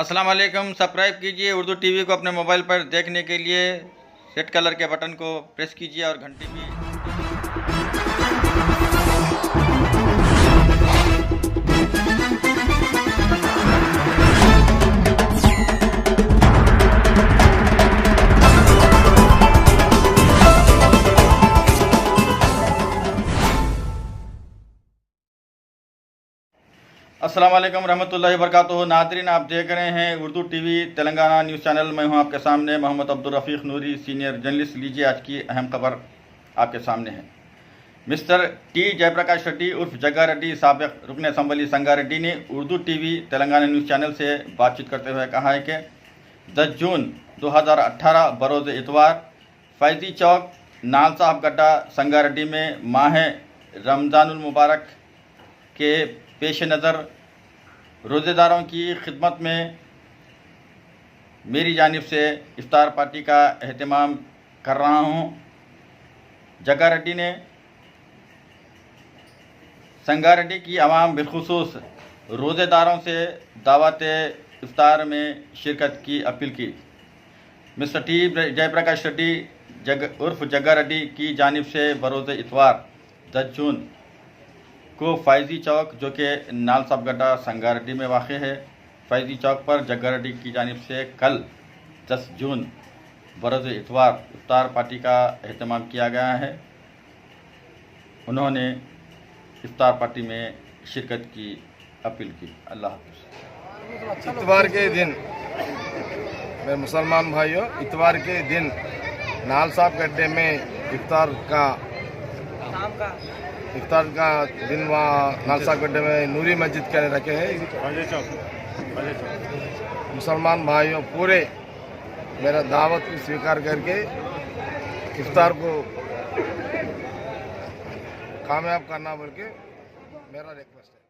अस्सलाम वालेकुम। सब्सक्राइब कीजिए उर्दू टीवी को अपने मोबाइल पर देखने के लिए रेड कलर के बटन को प्रेस कीजिए और घंटी भी। अस्सलाम वालेकुम रहमतुल्लाहि वबरकातुहू। नाज़रीन, आप देख रहे हैं Urdu TV Telangana news channel. मैं हूं आपके सामने मोहम्मद अब्दुल रफ़ीक नूरी, सीनियर जर्नलिस्ट। लीजिए आज की अहम खबर आपके सामने है। मिस्टर टी जयप्रकाश रेड्डी उर्फ जग्गा रेड्डी, साबिक़ रुकन असम्बली संगारेड्डी ने Urdu TV Telangana news channel से बातचीत करते हुए कहा है कि 10 जून 2018 बरोज़ इतवार फैज़ी चौक नाल साहब गड्ढा संगारेड्डी में माह रमज़ानुल मुबारक के पेश नज़र रोज़ेदारों की खिदमत में मेरी जानिब से इफ्तार पार्टी का एहतमाम कर रहा हूँ। जग्गा रेड्डी ने संगारेड्डी की आवाम बिलखुसूस रोज़ेदारों से दावत इफ्तार में शिरकत की अपील की। मिस्टर टी जयप्रकाश रेड्डी उर्फ जग्गा रेड्डी की जानिब से बरोज़ इतवार 10 जून को फैज़ी चौक, जो कि नाल साहब गड्ढा संगारेड्डी में वाक़ है, फैज़ी चौक पर जग्गा रेड्डी की जानिब से कल 10 जून बरोज़ इतवार इफ्तार पार्टी का एहतमाम किया गया है। उन्होंने इफ्तार पार्टी में शिरकत की अपील की। अल्लाह हाफ़िज़। इतवार के दिन मेरे मुसलमान भाइयों, इतवार के दिन नाल साहब गड्ढे में इफ्तार का दिन वहाँ नाल साहब गड्ढे में नूरी मस्जिद के रखे हैं। मुसलमान भाइयों पूरे मेरा दावत को स्वीकार करके इफ्तार को कामयाब करना बोल के मेरा रिक्वेस्ट है।